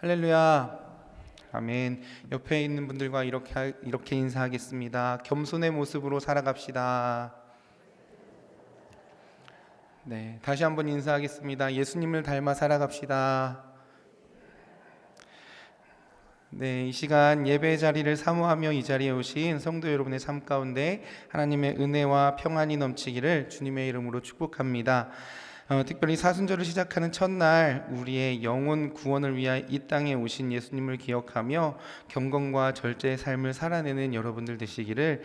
할렐루야. 아멘. 옆에 있는 분들과 이렇게 인사하겠습니다. 겸손의 모습으로 살아갑시다. 네, 다시 한번 인사하겠습니다. 예수님을 닮아 살아갑시다. 네, 이 시간 예배 자리를 사모하며 이 자리에 오신 성도 여러분의 삶 가운데 하나님의 은혜와 평안이 넘치기를 주님의 이름으로 축복합니다. 특별히 사순절을 시작하는 첫날 우리의 영혼 구원을 위하여 이 땅에 오신 예수님을 기억하며 경건과 절제의 삶을 살아내는 여러분들 되시기를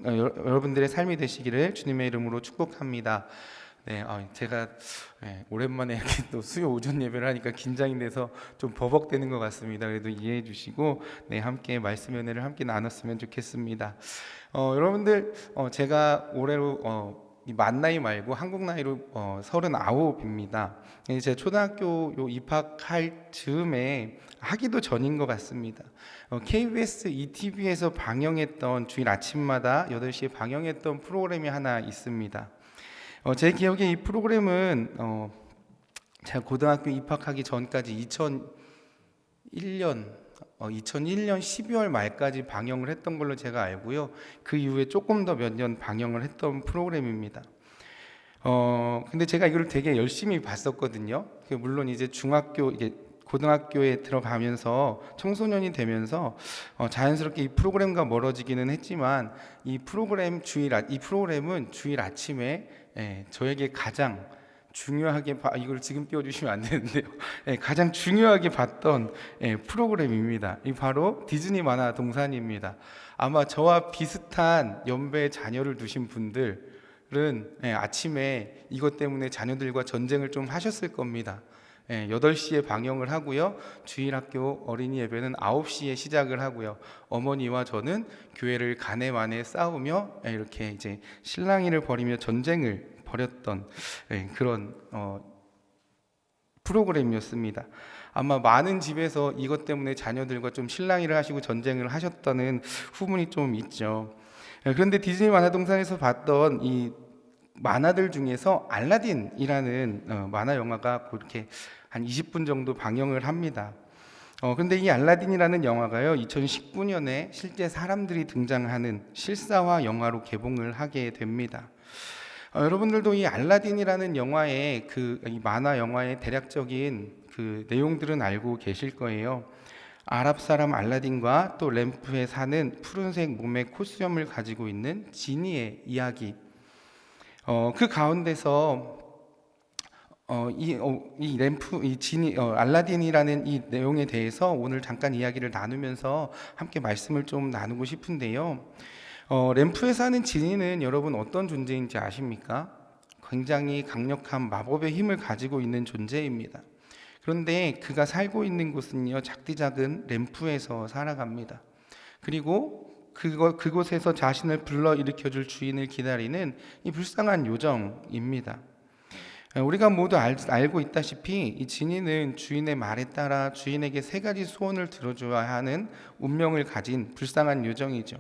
여러분들의 삶이 되시기를 주님의 이름으로 축복합니다. 네, 제가 오랜만에 이렇게 또 수요 오전 예배를 하니까 긴장이 돼서 좀 버벅대는 것 같습니다. 그래도 이해해 주시고 함께 말씀 연회를 함께 나눴으면 좋겠습니다. 여러분들 제가 올해로 이 만 나이 말고 한국 나이로 39입니다. 제 초등학교 입학할 즈음에 하기도 전인 것 같습니다. KBS ETV에서 방영했던 주일 아침마다 8시에 방영했던 프로그램이 하나 있습니다. 제 기억에 이 프로그램은 제가 고등학교 입학하기 전까지 2001년 12월 말까지 방영을 했던 걸로 제가 알고요. 그 이후에 조금 더 몇 년 방영을 했던 프로그램입니다. 근데 제가 이걸 되게 열심히 봤었거든요. 물론 이제 고등학교에 들어가면서 청소년이 되면서 자연스럽게 이 프로그램과 멀어지기는 했지만 이 프로그램은 주일 아침에 저에게 가장 중요하게 이걸 지금 띄워주시면 안 되는데요. 가장 중요하게 봤던 프로그램입니다. 이 바로 디즈니 만화 동산입니다. 아마 저와 비슷한 연배의 자녀를 두신 분들은 아침에 이것 때문에 자녀들과 전쟁을 좀 하셨을 겁니다. 8시에 방영을 하고요. 주일학교 어린이 예배는 9시에 시작을 하고요. 어머니와 저는 교회를 가네마네 싸우며 이렇게 이제 실랑이를 벌이며 전쟁을 벌였던 그런 프로그램이었습니다. 아마 많은 집에서 이것 때문에 자녀들과 좀 실랑이를 하시고 전쟁을 하셨다는 후문이 좀 있죠. 그런데 디즈니 만화동산에서 봤던 이 만화들 중에서 알라딘이라는 만화 영화가 그렇게 한 20분 정도 방영을 합니다. 그런데 이 알라딘이라는 영화가요, 2019년에 실제 사람들이 등장하는 실사화 영화로 개봉을 하게 됩니다. 여러분들도 이 알라딘이라는 영화의 이 만화 영화의 대략적인 그 내용들은 알고 계실 거예요. 아랍 사람 알라딘과 또 램프에 사는 푸른색 몸의 코수염을 가지고 있는 지니의 이야기. 그 가운데서 알라딘이라는 이 내용에 대해서 오늘 잠깐 이야기를 나누면서 함께 말씀을 좀 나누고 싶은데요. 램프에 사는 지니는 여러분 어떤 존재인지 아십니까? 굉장히 강력한 마법의 힘을 가지고 있는 존재입니다. 그런데 그가 살고 있는 곳은요, 작디작은 램프에서 살아갑니다. 그리고 그곳에서 자신을 불러일으켜줄 주인을 기다리는 이 불쌍한 요정입니다. 우리가 모두 알고 있다시피 이 지니는 주인의 말에 따라 주인에게 3가지 소원을 들어줘야 하는 운명을 가진 불쌍한 요정이죠.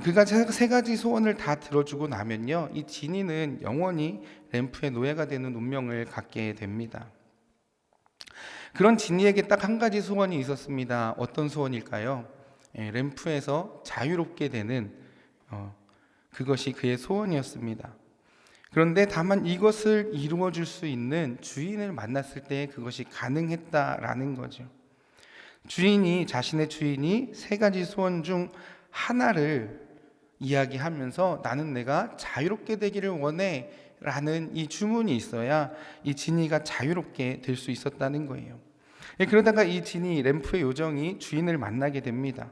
그가 3가지 소원을 다 들어주고 나면요, 이 지니는 영원히 램프의 노예가 되는 운명을 갖게 됩니다. 그런 지니에게 딱 한 가지 소원이 있었습니다. 어떤 소원일까요? 램프에서 자유롭게 되는 그것이 그의 소원이었습니다. 그런데 다만 이것을 이루어 줄 수 있는 주인을 만났을 때 그것이 가능했다라는 거죠. 자신의 주인이 3가지 소원 중 하나를 이야기하면서 나는 내가 자유롭게 되기를 원해 라는 이 주문이 있어야 이 지니가 자유롭게 될 수 있었다는 거예요. 그러다가 이 지니 램프의 요정이 주인을 만나게 됩니다.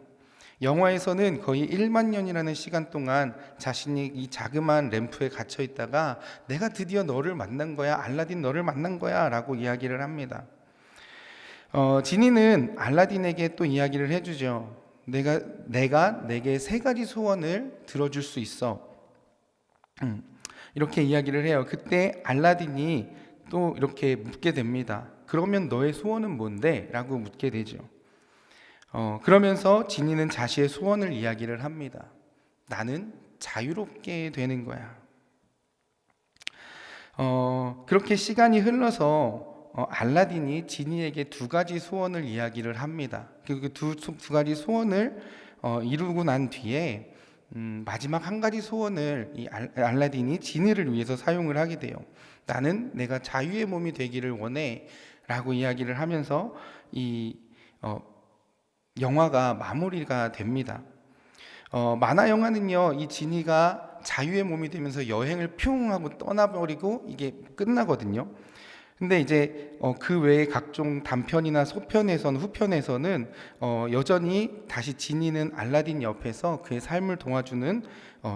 영화에서는 거의 1만 년이라는 시간 동안 자신이 이 자그마한 램프에 갇혀 있다가 내가 드디어 너를 만난 거야, 알라딘 너를 만난 거야 라고 이야기를 합니다. 지니는 알라딘에게 또 이야기를 해주죠. 내가 내게 3가지 소원을 들어줄 수 있어. 이렇게 이야기를 해요. 그때 알라딘이 또 이렇게 묻게 됩니다. 그러면 너의 소원은 뭔데? 라고 묻게 되죠. 그러면서 지니는 자신의 소원을 이야기를 합니다. 나는 자유롭게 되는 거야. 그렇게 시간이 흘러서 알라딘이 지니에게 두 가지 소원을 이야기를 합니다. 그 두 가지 소원을 이루고 난 뒤에 마지막 한 가지 소원을 이 알라딘이 지니를 위해서 사용을 하게 돼요. 나는 내가 자유의 몸이 되기를 원해 라고 이야기를 하면서 이 영화가 마무리가 됩니다. 만화 영화는요, 이 지니가 자유의 몸이 되면서 여행을 뿅 하고 떠나버리고 이게 끝나거든요. 근데 이제 그 외에 각종 단편이나 후편에서는 여전히 다시 지니는 알라딘 옆에서 그의 삶을 도와주는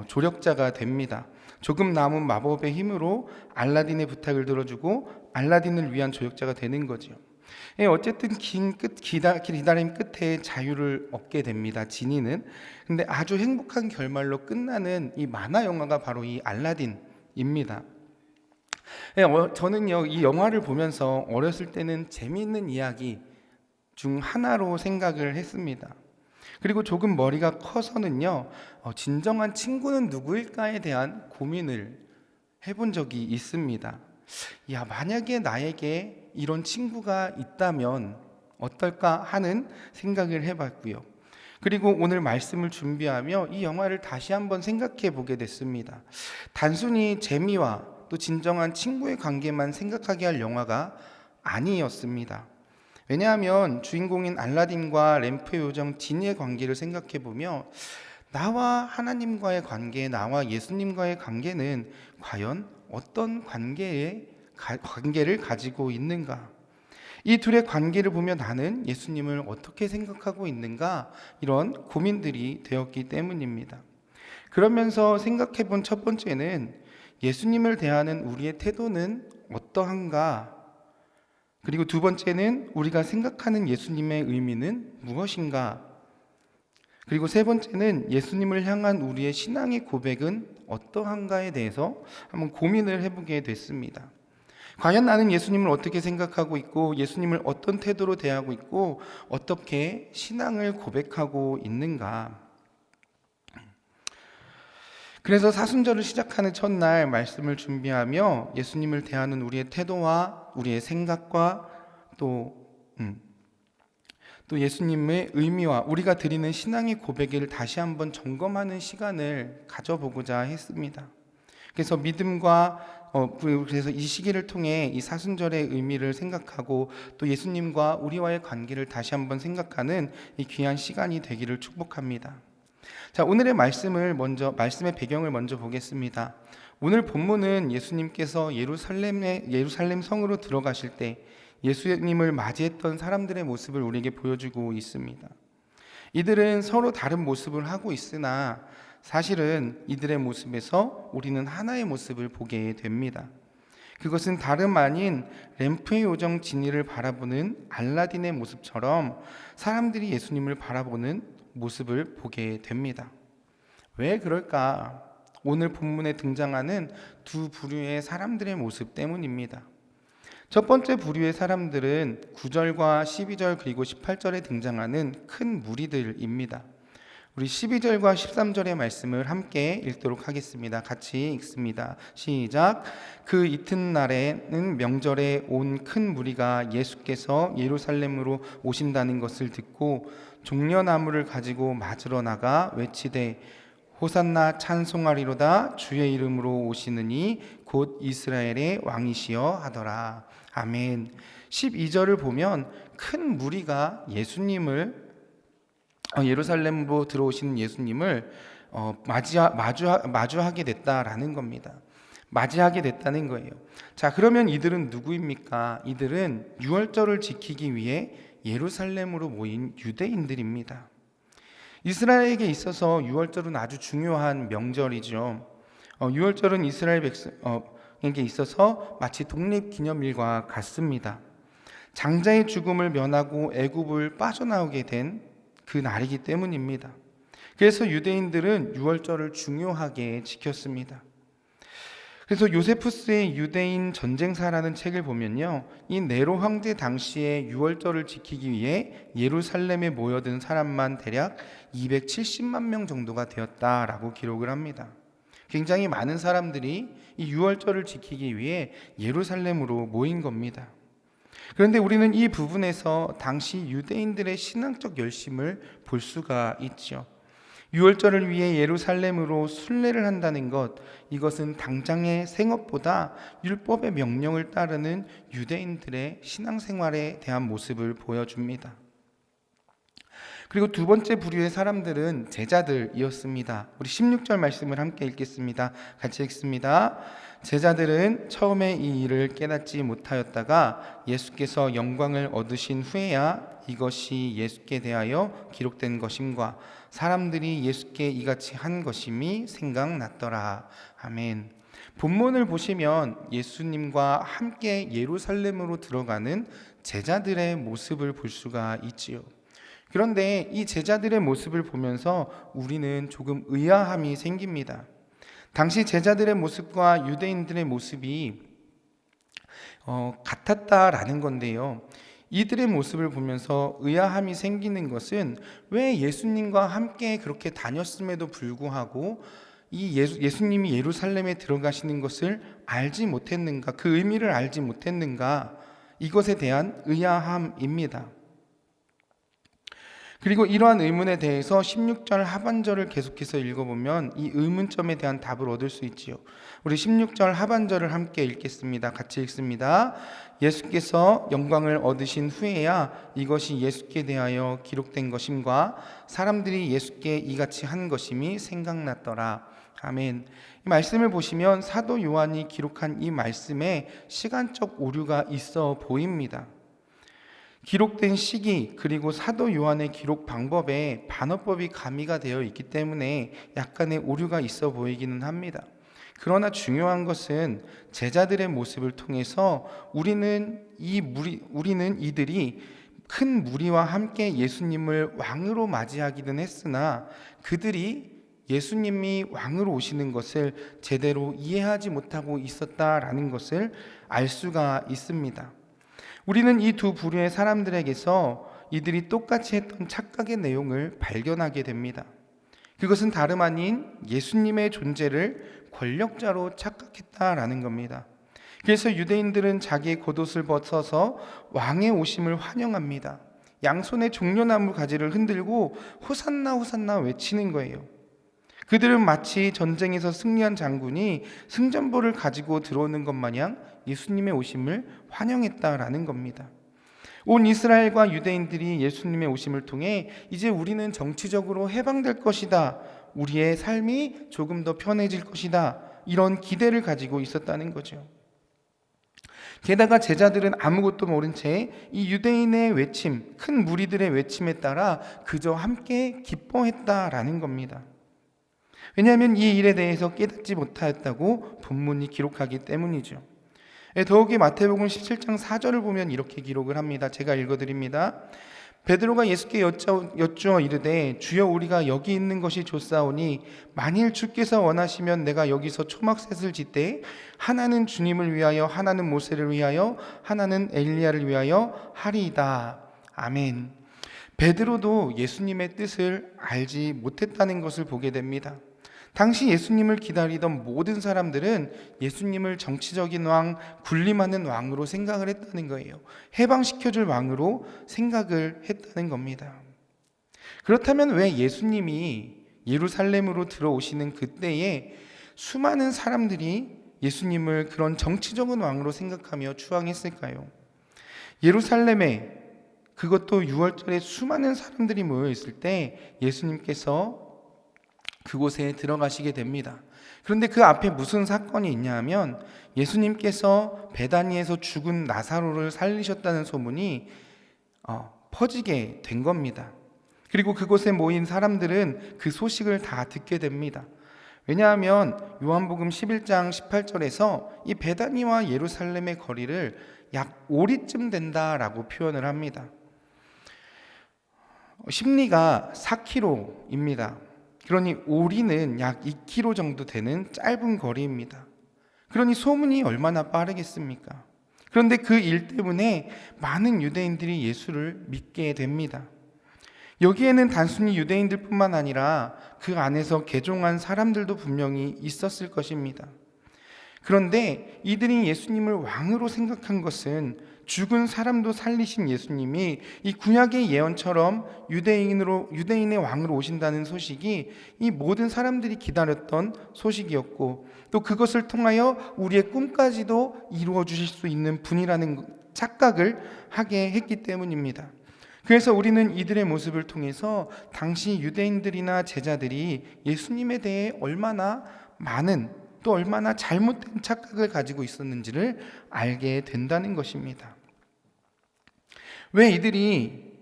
조력자가 됩니다. 조금 남은 마법의 힘으로 알라딘의 부탁을 들어주고 알라딘을 위한 조력자가 되는 거죠. 어쨌든 기다림 끝에 자유를 얻게 됩니다, 지니는. 근데 아주 행복한 결말로 끝나는 이 만화 영화가 바로 이 알라딘입니다. 저는요, 이 영화를 보면서 어렸을 때는 재미있는 이야기 중 하나로 생각을 했습니다. 그리고 조금 머리가 커서는요, 진정한 친구는 누구일까에 대한 고민을 해본 적이 있습니다. 야, 만약에 나에게 이런 친구가 있다면 어떨까 하는 생각을 해봤고요. 그리고 오늘 말씀을 준비하며 이 영화를 다시 한번 생각해 보게 됐습니다. 단순히 재미와 또 진정한 친구의 관계만 생각하게 할 영화가 아니었습니다. 왜냐하면 주인공인 알라딘과 램프의 요정 지니의 관계를 생각해 보며 나와 하나님과의 관계, 나와 예수님과의 관계는 과연 어떤 관계를 가지고 있는가? 이 둘의 관계를 보며 나는 예수님을 어떻게 생각하고 있는가? 이런 고민들이 되었기 때문입니다. 그러면서 생각해 본 첫 번째는 예수님을 대하는 우리의 태도는 어떠한가? 그리고 두 번째는 우리가 생각하는 예수님의 의미는 무엇인가? 그리고 세 번째는 예수님을 향한 우리의 신앙의 고백은 어떠한가에 대해서 한번 고민을 해보게 됐습니다. 과연 나는 예수님을 어떻게 생각하고 있고 예수님을 어떤 태도로 대하고 있고 어떻게 신앙을 고백하고 있는가? 그래서 사순절을 시작하는 첫날 말씀을 준비하며 예수님을 대하는 우리의 태도와 우리의 생각과 또 예수님의 의미와 우리가 드리는 신앙의 고백을 다시 한번 점검하는 시간을 가져보고자 했습니다. 그래서 그래서 이 시기를 통해 이 사순절의 의미를 생각하고 또 예수님과 우리와의 관계를 다시 한번 생각하는 이 귀한 시간이 되기를 축복합니다. 자, 오늘의 말씀의 배경을 먼저 보겠습니다. 오늘 본문은 예수님께서 예루살렘 성으로 들어가실 때 예수님을 맞이했던 사람들의 모습을 우리에게 보여주고 있습니다. 이들은 서로 다른 모습을 하고 있으나 사실은 이들의 모습에서 우리는 하나의 모습을 보게 됩니다. 그것은 다름 아닌 램프의 요정 지니를 바라보는 알라딘의 모습처럼 사람들이 예수님을 바라보는 모습을 보게 됩니다. 왜 그럴까? 오늘 본문에 등장하는 두 부류의 사람들의 모습 때문입니다. 첫 번째 부류의 사람들은 9절과 12절 그리고 18절에 등장하는 큰 무리들입니다. 우리 12절과 13절의 말씀을 함께 읽도록 하겠습니다. 같이 읽습니다. 시작. 그 이튿날에는 명절에 온 큰 무리가 예수께서 예루살렘으로 오신다는 것을 듣고 종려나무를 가지고 맞으러 나가 외치되 호산나 찬송하리로다 주의 이름으로 오시느니 곧 이스라엘의 왕이시여 하더라. 아멘. 12절을 보면 큰 무리가 예루살렘으로 들어오시는 예수님을 마주하게 됐다라는 겁니다. 맞이하게 됐다는 거예요. 자, 그러면 이들은 누구입니까? 이들은 유월절을 지키기 위해 예루살렘으로 모인 유대인들입니다. 이스라엘에게 있어서 유월절은 아주 중요한 명절이죠. 유월절은 이스라엘 백성에게 있어서 마치 독립기념일과 같습니다. 장자의 죽음을 면하고 애굽을 빠져나오게 된 그 날이기 때문입니다. 그래서 유대인들은 유월절을 중요하게 지켰습니다. 그래서 요세푸스의 유대인 전쟁사라는 책을 보면요, 이 네로 황제 당시에 유월절을 지키기 위해 예루살렘에 모여든 사람만 대략 270만 명 정도가 되었다라고 기록을 합니다. 굉장히 많은 사람들이 이 유월절을 지키기 위해 예루살렘으로 모인 겁니다. 그런데 우리는 이 부분에서 당시 유대인들의 신앙적 열심을 볼 수가 있죠. 유월절을 위해 예루살렘으로 순례를 한다는 것, 이것은 당장의 생업보다 율법의 명령을 따르는 유대인들의 신앙생활에 대한 모습을 보여줍니다. 그리고 두 번째 부류의 사람들은 제자들이었습니다. 우리 16절 말씀을 함께 읽겠습니다. 같이 읽습니다. 제자들은 처음에 이 일을 깨닫지 못하였다가 예수께서 영광을 얻으신 후에야 이것이 예수께 대하여 기록된 것임과 사람들이 예수께 이같이 한 것임이 생각났더라. 아멘. 본문을 보시면 예수님과 함께 예루살렘으로 들어가는 제자들의 모습을 볼 수가 있지요. 그런데 이 제자들의 모습을 보면서 우리는 조금 의아함이 생깁니다. 당시 제자들의 모습과 유대인들의 모습이 같았다라는 건데요. 이들의 모습을 보면서 의아함이 생기는 것은 왜 예수님과 함께 그렇게 다녔음에도 불구하고 이 예수님이 예루살렘에 들어가시는 것을 알지 못했는가, 그 의미를 알지 못했는가, 이것에 대한 의아함입니다. 그리고 이러한 의문에 대해서 16절 하반절을 계속해서 읽어보면 이 의문점에 대한 답을 얻을 수 있지요. 우리 16절 하반절을 함께 읽겠습니다. 같이 읽습니다. 예수께서 영광을 얻으신 후에야 이것이 예수께 대하여 기록된 것임과 사람들이 예수께 이같이 한 것임이 생각났더라. 아멘. 이 말씀을 보시면 사도 요한이 기록한 이 말씀에 시간적 오류가 있어 보입니다. 기록된 시기 그리고 사도 요한의 기록 방법에 반어법이 가미가 되어 있기 때문에 약간의 오류가 있어 보이기는 합니다. 그러나 중요한 것은 제자들의 모습을 통해서 우리는 이들이 큰 무리와 함께 예수님을 왕으로 맞이하기는 했으나 그들이 예수님이 왕으로 오시는 것을 제대로 이해하지 못하고 있었다라는 것을 알 수가 있습니다. 우리는 이 두 부류의 사람들에게서 이들이 똑같이 했던 착각의 내용을 발견하게 됩니다. 그것은 다름 아닌 예수님의 존재를 권력자로 착각했다라는 겁니다. 그래서 유대인들은 자기의 겉옷을 벗어서 왕의 오심을 환영합니다. 양손에 종려나무 가지를 흔들고 호산나 호산나 외치는 거예요. 그들은 마치 전쟁에서 승리한 장군이 승전보를 가지고 들어오는 것 마냥 예수님의 오심을 환영했다라는 겁니다. 온 이스라엘과 유대인들이 예수님의 오심을 통해 이제 우리는 정치적으로 해방될 것이다, 우리의 삶이 조금 더 편해질 것이다, 이런 기대를 가지고 있었다는 거죠. 게다가 제자들은 아무것도 모른 채 이 유대인의 외침, 큰 무리들의 외침에 따라 그저 함께 기뻐했다라는 겁니다. 왜냐하면 이 일에 대해서 깨닫지 못하였다고 본문이 기록하기 때문이죠. 더욱이 마태복음 17장 4절을 보면 이렇게 기록을 합니다. 제가 읽어드립니다. 베드로가 예수께 여쭈어 이르되 주여 우리가 여기 있는 것이 좋사오니 만일 주께서 원하시면 내가 여기서 초막셋을 짓되 하나는 주님을 위하여 하나는 모세를 위하여 하나는 엘리야를 위하여 하리이다. 아멘. 베드로도 예수님의 뜻을 알지 못했다는 것을 보게 됩니다. 당시 예수님을 기다리던 모든 사람들은 예수님을 정치적인 왕, 군림하는 왕으로 생각을 했다는 거예요. 해방시켜줄 왕으로 생각을 했다는 겁니다. 그렇다면 왜 예수님이 예루살렘으로 들어오시는 그때에 수많은 사람들이 예수님을 그런 정치적인 왕으로 생각하며 추앙했을까요? 예루살렘에, 그것도 6월절에 수많은 사람들이 모여 있을 때 예수님께서 그곳에 들어가시게 됩니다. 그런데 그 앞에 무슨 사건이 있냐 하면 예수님께서 베다니에서 죽은 나사로를 살리셨다는 소문이 퍼지게 된 겁니다. 그리고 그곳에 모인 사람들은 그 소식을 다 듣게 됩니다. 왜냐하면 요한복음 11장 18절에서 이 베다니와 예루살렘의 거리를 약 5리쯤 된다라고 표현을 합니다. 심리가 4km입니다. 그러니 오리는 약 2km 정도 되는 짧은 거리입니다. 그러니 소문이 얼마나 빠르겠습니까? 그런데 그 일 때문에 많은 유대인들이 예수를 믿게 됩니다. 여기에는 단순히 유대인들뿐만 아니라 그 안에서 개종한 사람들도 분명히 있었을 것입니다. 그런데 이들이 예수님을 왕으로 생각한 것은 죽은 사람도 살리신 예수님이 이 구약의 예언처럼 유대인의 왕으로 오신다는 소식이 이 모든 사람들이 기다렸던 소식이었고, 또 그것을 통하여 우리의 꿈까지도 이루어 주실 수 있는 분이라는 착각을 하게 했기 때문입니다. 그래서 우리는 이들의 모습을 통해서 당시 유대인들이나 제자들이 예수님에 대해 얼마나 많은, 또 얼마나 잘못된 착각을 가지고 있었는지를 알게 된다는 것입니다. 왜 이들이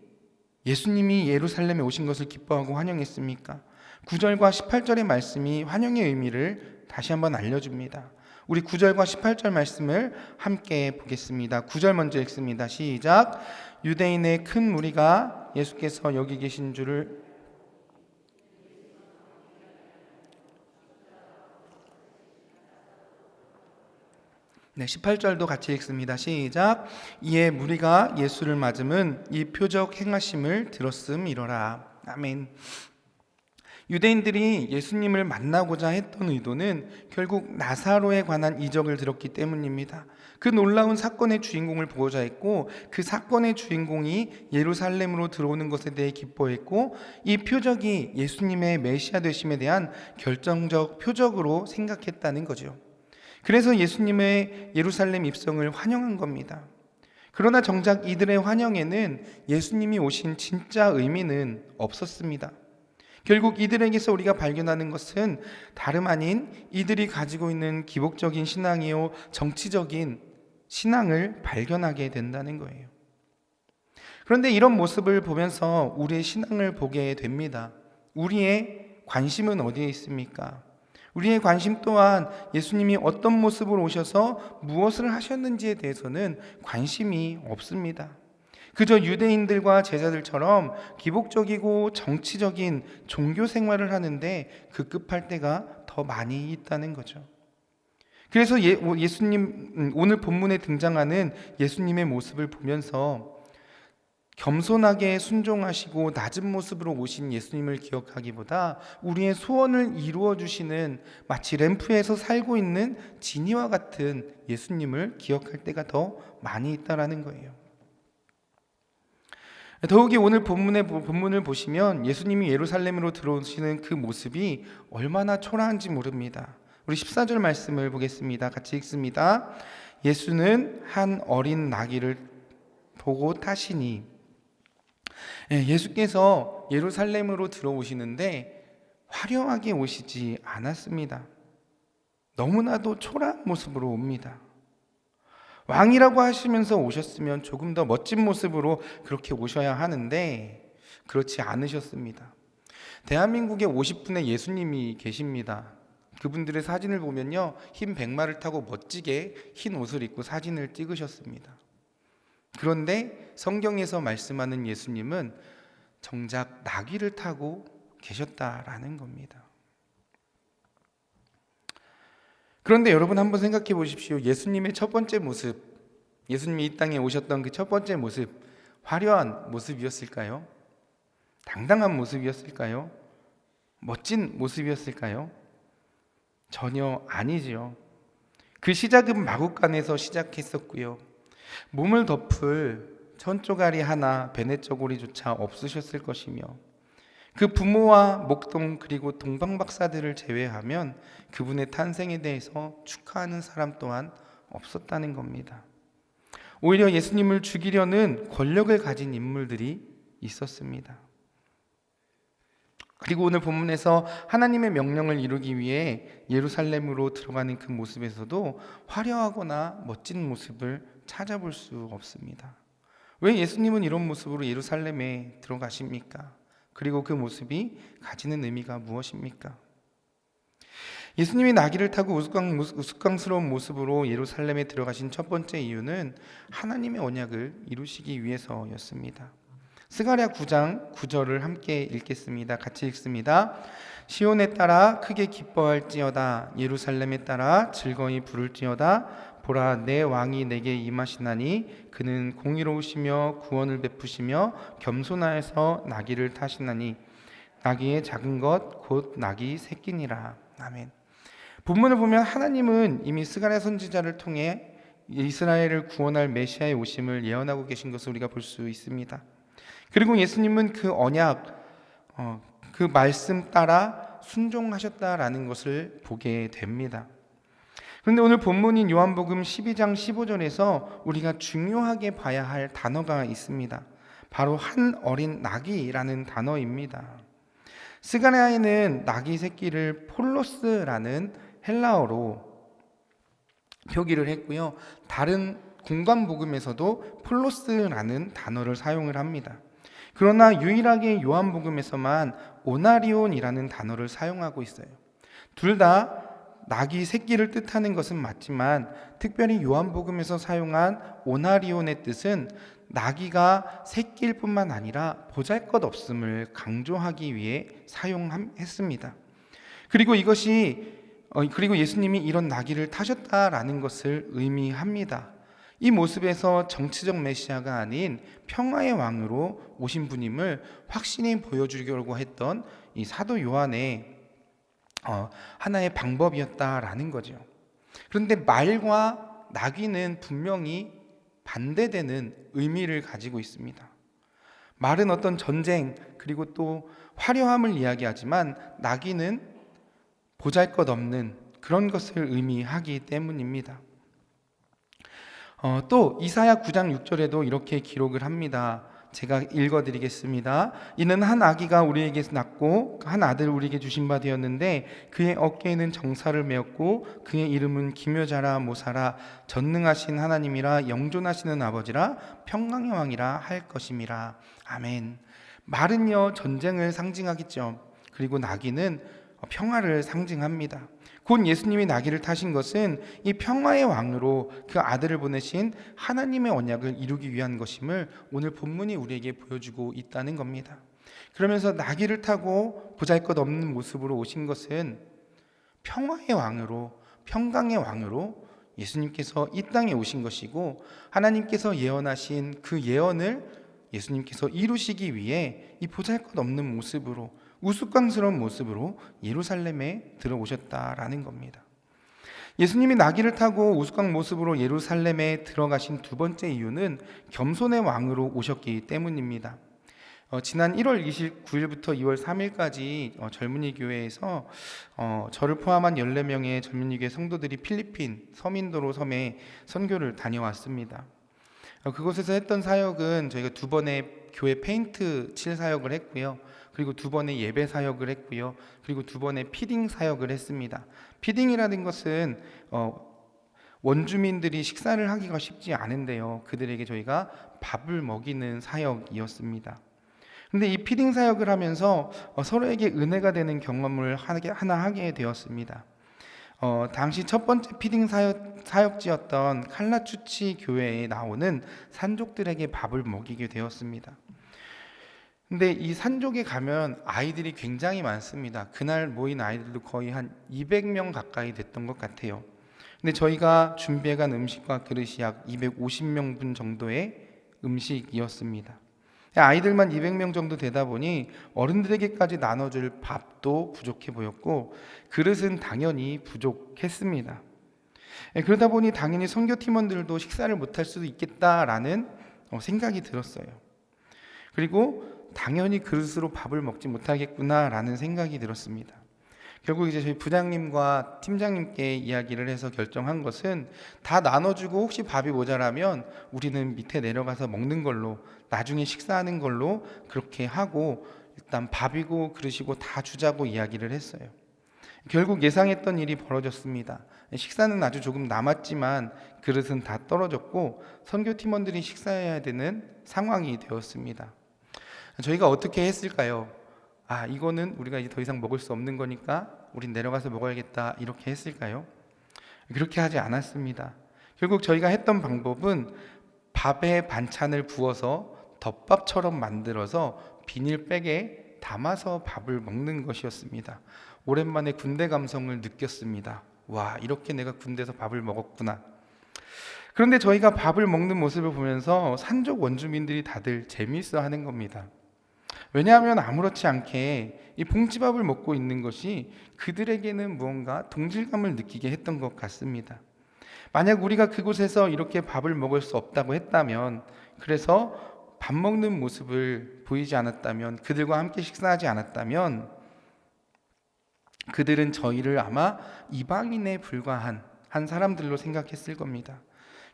예수님이 예루살렘에 오신 것을 기뻐하고 환영했습니까? 9절과 18절의 말씀이 환영의 의미를 다시 한번 알려줍니다. 우리 9절과 18절 말씀을 함께 보겠습니다. 9절 먼저 읽습니다. 시작. 유대인의 큰 무리가 예수께서 여기 계신 줄을 네, 18절도 같이 읽습니다. 시작. 이에 무리가 예수를 맞음은 이 표적 행하심을 들었음이로라. 아멘. 유대인들이 예수님을 만나고자 했던 의도는 결국 나사로에 관한 이적을 들었기 때문입니다. 그 놀라운 사건의 주인공을 보고자 했고, 그 사건의 주인공이 예루살렘으로 들어오는 것에 대해 기뻐했고, 이 표적이 예수님의 메시아 되심에 대한 결정적 표적으로 생각했다는 거죠. 그래서 예수님의 예루살렘 입성을 환영한 겁니다. 그러나 정작 이들의 환영에는 예수님이 오신 진짜 의미는 없었습니다. 결국 이들에게서 우리가 발견하는 것은 다름 아닌 이들이 가지고 있는 기복적인 신앙이요, 정치적인 신앙을 발견하게 된다는 거예요. 그런데 이런 모습을 보면서 우리의 신앙을 보게 됩니다. 우리의 관심은 어디에 있습니까? 우리의 관심 또한 예수님이 어떤 모습으로 오셔서 무엇을 하셨는지에 대해서는 관심이 없습니다. 그저 유대인들과 제자들처럼 기복적이고 정치적인 종교 생활을 하는데 급급할 때가 더 많이 있다는 거죠. 그래서 예수님, 오늘 본문에 등장하는 예수님의 모습을 보면서 겸손하게 순종하시고 낮은 모습으로 오신 예수님을 기억하기보다 우리의 소원을 이루어 주시는 마치 램프에서 살고 있는 지니와 같은 예수님을 기억할 때가 더 많이 있다라는 거예요. 더욱이 오늘 본문을 보시면 예수님이 예루살렘으로 들어오시는 그 모습이 얼마나 초라한지 모릅니다. 우리 14절 말씀을 보겠습니다. 같이 읽습니다. 예수는 한 어린 나귀를 보고 타시니, 예수께서 예루살렘으로 들어오시는데 화려하게 오시지 않았습니다. 너무나도 초라한 모습으로 옵니다. 왕이라고 하시면서 오셨으면 조금 더 멋진 모습으로 그렇게 오셔야 하는데 그렇지 않으셨습니다. 대한민국에 50분의 예수님이 계십니다. 그분들의 사진을 보면요, 흰 백마를 타고 멋지게 흰 옷을 입고 사진을 찍으셨습니다. 그런데 성경에서 말씀하는 예수님은 정작 나귀를 타고 계셨다라는 겁니다. 그런데 여러분 한번 생각해 보십시오. 예수님의 첫 번째 모습, 예수님이 이 땅에 오셨던 그 첫 번째 모습, 화려한 모습이었을까요? 당당한 모습이었을까요? 멋진 모습이었을까요? 전혀 아니지요. 그 시작은 마구간에서 시작했었고요. 몸을 덮을 천조가리 하나, 베네저고리조차 없으셨을 것이며, 그 부모와 목동 그리고 동방박사들을 제외하면 그분의 탄생에 대해서 축하하는 사람 또한 없었다는 겁니다. 오히려 예수님을 죽이려는 권력을 가진 인물들이 있었습니다. 그리고 오늘 본문에서 하나님의 명령을 이루기 위해 예루살렘으로 들어가는 그 모습에서도 화려하거나 멋진 모습을 찾아볼 수 없습니다. 왜 예수님은 이런 모습으로 예루살렘에 들어가십니까? 그리고 그 모습이 가지는 의미가 무엇입니까? 예수님이 나귀를 타고 우스꽝스러운 모습으로 예루살렘에 들어가신 첫 번째 이유는 하나님의 언약을 이루시기 위해서였습니다. 스가랴 9장 9절을 함께 읽겠습니다. 같이 읽습니다. 시온에 따라 크게 기뻐할지어다. 예루살렘에 따라 즐거이 부를지어다. 보라, 내 왕이 내게 임하시나니 그는 공의로우시며 구원을 베푸시며 겸손하여서 나귀를 타시나니 나귀의 작은 것 곧 나귀 새끼니라. 아멘. 본문을 보면 하나님은 이미 스가랴 선지자를 통해 이스라엘을 구원할 메시아의 오심을 예언하고 계신 것을 우리가 볼 수 있습니다. 그리고 예수님은 그 언약, 그 말씀 따라 순종하셨다라는 것을 보게 됩니다. 그런데 오늘 본문인 요한복음 12장 15절에서 우리가 중요하게 봐야 할 단어가 있습니다. 바로 한 어린 낙이라는 단어입니다. 스가랴에는 낙이 새끼를 폴로스라는 헬라어로 표기를 했고요. 다른 공관복음에서도 폴로스라는 단어를 사용을 합니다. 그러나 유일하게 요한복음에서만 오나리온이라는 단어를 사용하고 있어요. 둘 다 낙이 새끼를 뜻하는 것은 맞지만 특별히 요한복음에서 사용한 오나리온의 뜻은 나귀가 새끼일 뿐만 아니라 보잘것없음을 강조하기 위해 사용했습니다. 그리고 그리고 예수님이 이런 나귀를 타셨다라는 것을 의미합니다. 이 모습에서 정치적 메시아가 아닌 평화의 왕으로 오신 분임을 확신히 보여주려고 했던 이 사도 요한의 하나의 방법이었다라는 거죠. 그런데 말과 나귀는 분명히 반대되는 의미를 가지고 있습니다. 말은 어떤 전쟁 그리고 또 화려함을 이야기하지만 나귀는 보잘것없는 그런 것을 의미하기 때문입니다. 또 이사야 9장 6절에도 이렇게 기록을 합니다. 제가 읽어드리겠습니다. 이는 한 아기가 우리에게 낳고 한 아들 우리에게 주신 바 되었는데 그의 어깨에는 정사를 메었고 그의 이름은 기묘자라 모사라 전능하신 하나님이라 영존하시는 아버지라 평강의 왕이라 할 것임이라. 아멘. 말은요 전쟁을 상징하겠죠. 그리고 나귀는 평화를 상징합니다. 곧 예수님이 나귀를 타신 것은 이 평화의 왕으로 그 아들을 보내신 하나님의 언약을 이루기 위한 것임을 오늘 본문이 우리에게 보여주고 있다는 겁니다. 그러면서 나귀를 타고 보잘것없는 모습으로 오신 것은 평화의 왕으로, 평강의 왕으로 예수님께서 이 땅에 오신 것이고 하나님께서 예언하신 그 예언을 예수님께서 이루시기 위해 이 보잘것없는 모습으로 우스꽝스러운 모습으로 예루살렘에 들어오셨다라는 겁니다. 예수님이 나귀를 타고 우스꽝 모습으로 예루살렘에 들어가신 두 번째 이유는 겸손의 왕으로 오셨기 때문입니다. 지난 1월 29일부터 2월 3일까지 젊은이 교회에서 저를 포함한 14명의 젊은이 교회 성도들이 필리핀 서민도로 섬에 선교를 다녀왔습니다. 그곳에서 했던 사역은 저희가 두 번의 교회 페인트 칠 사역을 했고요. 그리고 두 번의 예배 사역을 했고요. 그리고 두 번의 피딩 사역을 했습니다. 피딩이라는 것은 원주민들이 식사를 하기가 쉽지 않은데요. 그들에게 저희가 밥을 먹이는 사역이었습니다. 그런데 이 피딩 사역을 하면서 서로에게 은혜가 되는 경험을 하나 하게 되었습니다. 당시 첫 번째 피딩 사역지였던 칼라추치 교회에 나오는 산족들에게 밥을 먹이게 되었습니다. 근데 이 산족에 가면 아이들이 굉장히 많습니다. 그날 모인 아이들도 거의 한 200명 가까이 됐던 것 같아요. 근데 저희가 준비해간 음식과 그릇이 약 250명분 정도의 음식이었습니다. 아이들만 200명 정도 되다 보니 어른들에게까지 나눠줄 밥도 부족해 보였고 그릇은 당연히 부족했습니다. 그러다 보니 당연히 선교팀원들도 식사를 못할 수도 있겠다라는 생각이 들었어요. 그리고 당연히 그릇으로 밥을 먹지 못하겠구나라는 생각이 들었습니다. 결국 이제 저희 부장님과 팀장님께 이야기를 해서 결정한 것은 다 나눠주고 혹시 밥이 모자라면 우리는 밑에 내려가서 먹는 걸로 나중에 식사하는 걸로 그렇게 하고 일단 밥이고 그릇이고 다 주자고 이야기를 했어요. 결국 예상했던 일이 벌어졌습니다. 식사는 아주 조금 남았지만 그릇은 다 떨어졌고 선교팀원들이 식사해야 되는 상황이 되었습니다. 저희가 어떻게 했을까요? 이거는 우리가 이제 더 이상 먹을 수 없는 거니까 우린 내려가서 먹어야겠다 이렇게 했을까요? 그렇게 하지 않았습니다. 결국 저희가 했던 방법은 밥에 반찬을 부어서 덮밥처럼 만들어서 비닐백에 담아서 밥을 먹는 것이었습니다. 오랜만에 군대 감성을 느꼈습니다. 와, 이렇게 내가 군대에서 밥을 먹었구나. 그런데 저희가 밥을 먹는 모습을 보면서 산족 원주민들이 다들 재미있어 하는 겁니다. 왜냐하면 아무렇지 않게 이 봉지밥을 먹고 있는 것이 그들에게는 무언가 동질감을 느끼게 했던 것 같습니다. 만약 우리가 그곳에서 이렇게 밥을 먹을 수 없다고 했다면, 그래서 밥 먹는 모습을 보이지 않았다면, 그들과 함께 식사하지 않았다면, 그들은 저희를 아마 이방인에 불과한 한 사람들로 생각했을 겁니다.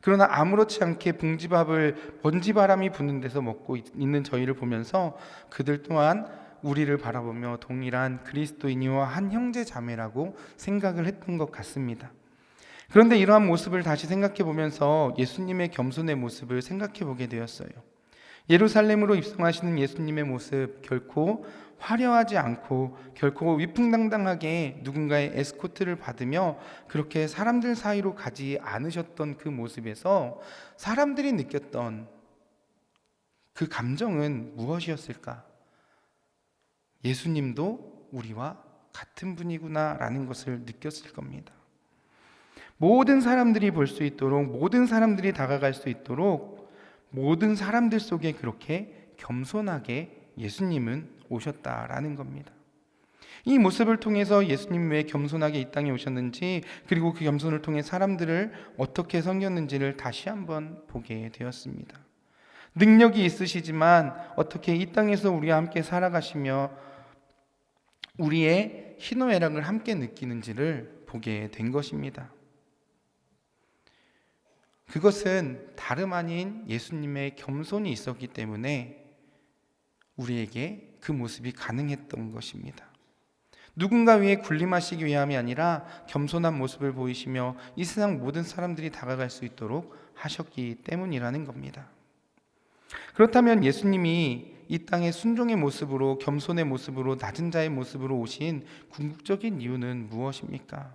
그러나 아무렇지 않게 봉지밥을 먼지바람이 부는 데서 먹고 있는 저희를 보면서 그들 또한 우리를 바라보며 동일한 그리스도인이와 한 형제 자매라고 생각을 했던 것 같습니다. 그런데 이러한 모습을 다시 생각해 보면서 예수님의 겸손의 모습을 생각해 보게 되었어요. 예루살렘으로 입성하시는 예수님의 모습, 결코 화려하지 않고 결코 위풍당당하게 누군가의 에스코트를 받으며 그렇게 사람들 사이로 가지 않으셨던 그 모습에서 사람들이 느꼈던 그 감정은 무엇이었을까? 예수님도 우리와 같은 분이구나라는 것을 느꼈을 겁니다. 모든 사람들이 볼 수 있도록, 모든 사람들이 다가갈 수 있도록 모든 사람들 속에 그렇게 겸손하게 예수님은 오셨다라는 겁니다. 이 모습을 통해서 예수님 왜 겸손하게 이 땅에 오셨는지, 그리고 그 겸손을 통해 사람들을 어떻게 섬겼는지를 다시 한번 보게 되었습니다. 능력이 있으시지만 어떻게 이 땅에서 우리와 함께 살아가시며 우리의 희노애락을 함께 느끼는지를 보게 된 것입니다. 그것은 다름 아닌 예수님의 겸손이 있었기 때문에 우리에게 그 모습이 가능했던 것입니다. 누군가 위에 군림하시기 위함이 아니라 겸손한 모습을 보이시며 이 세상 모든 사람들이 다가갈 수 있도록 하셨기 때문이라는 겁니다. 그렇다면 예수님이 이 땅의 순종의 모습으로, 겸손의 모습으로, 낮은 자의 모습으로 오신 궁극적인 이유는 무엇입니까?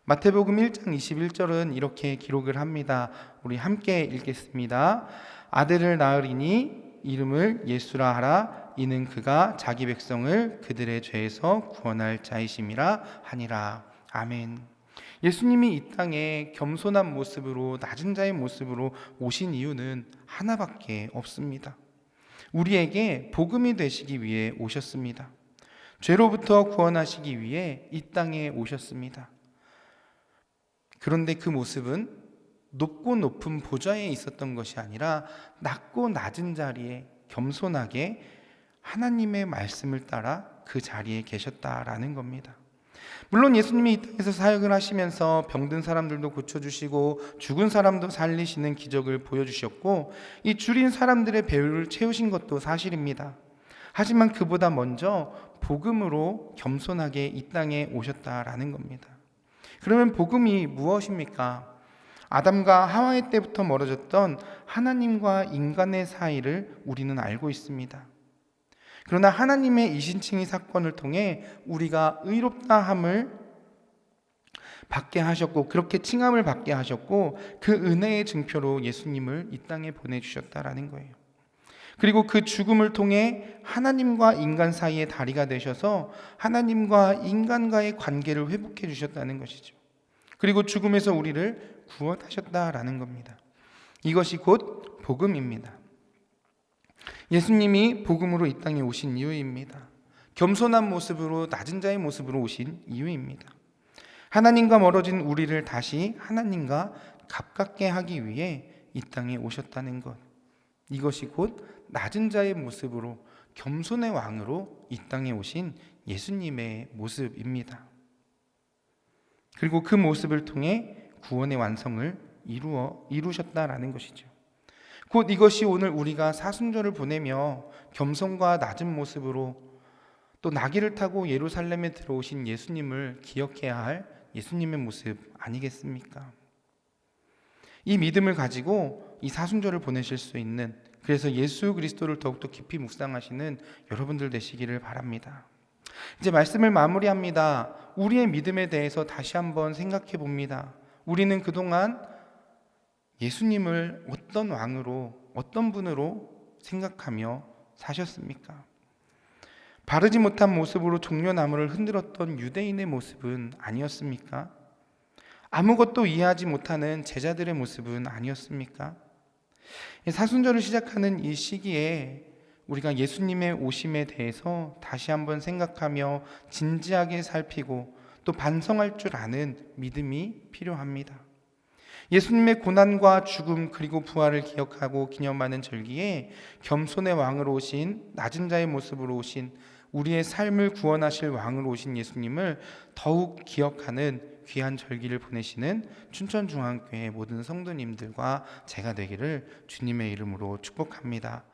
마태복음 1장 21절은 이렇게 기록을 합니다. 우리 함께 읽겠습니다. 아들을 낳으리니 이름을 예수라 하라. 이는 그가 자기 백성을 그들의 죄에서 구원할 자이심이라 하니라. 아멘. 예수님이 이 땅에 겸손한 모습으로, 낮은 자의 모습으로 오신 이유는 하나밖에 없습니다. 우리에게 복음이 되시기 위해 오셨습니다. 죄로부터 구원하시기 위해 이 땅에 오셨습니다. 그런데 그 모습은 높고 높은 보좌에 있었던 것이 아니라 낮고 낮은 자리에 겸손하게 하나님의 말씀을 따라 그 자리에 계셨다라는 겁니다. 물론 예수님이 이 땅에서 사역을 하시면서 병든 사람들도 고쳐주시고 죽은 사람도 살리시는 기적을 보여주셨고 이 줄인 사람들의 배를 채우신 것도 사실입니다. 하지만 그보다 먼저 복음으로 겸손하게 이 땅에 오셨다라는 겁니다. 그러면 복음이 무엇입니까? 아담과 하와의 때부터 멀어졌던 하나님과 인간의 사이를 우리는 알고 있습니다. 그러나 하나님의 이신칭의 사건을 통해 우리가 의롭다함을 받게 하셨고, 그렇게 칭함을 받게 하셨고, 그 은혜의 증표로 예수님을 이 땅에 보내주셨다라는 거예요. 그리고 그 죽음을 통해 하나님과 인간 사이의 다리가 되셔서 하나님과 인간과의 관계를 회복해 주셨다는 것이죠. 그리고 죽음에서 우리를 구원하셨다라는 겁니다. 이것이 곧 복음입니다. 예수님이 복음으로 이 땅에 오신 이유입니다. 겸손한 모습으로, 낮은 자의 모습으로 오신 이유입니다. 하나님과 멀어진 우리를 다시 하나님과 가깝게 하기 위해 이 땅에 오셨다는 것. 이것이 곧 낮은 자의 모습으로, 겸손의 왕으로 이 땅에 오신 예수님의 모습입니다. 그리고 그 모습을 통해 구원의 완성을 이루셨다라는 것이죠. 곧 이것이 오늘 우리가 사순절을 보내며 겸손과 낮은 모습으로 또 나귀를 타고 예루살렘에 들어오신 예수님을 기억해야 할 예수님의 모습 아니겠습니까? 이 믿음을 가지고 이 사순절을 보내실 수 있는, 그래서 예수 그리스도를 더욱더 깊이 묵상하시는 여러분들 되시기를 바랍니다. 이제 말씀을 마무리합니다. 우리의 믿음에 대해서 다시 한번 생각해 봅니다. 우리는 그동안 예수님을 어떤 왕으로, 어떤 분으로 생각하며 사셨습니까? 바르지 못한 모습으로 종려나무를 흔들었던 유대인의 모습은 아니었습니까? 아무것도 이해하지 못하는 제자들의 모습은 아니었습니까? 사순절을 시작하는 이 시기에 우리가 예수님의 오심에 대해서 다시 한번 생각하며 진지하게 살피고 또 반성할 줄 아는 믿음이 필요합니다. 예수님의 고난과 죽음 그리고 부활을 기억하고 기념하는 절기에 겸손의 왕으로 오신, 낮은 자의 모습으로 오신, 우리의 삶을 구원하실 왕으로 오신 예수님을 더욱 기억하는 귀한 절기를 보내시는 춘천중앙교회 모든 성도님들과 제가 되기를 주님의 이름으로 축복합니다.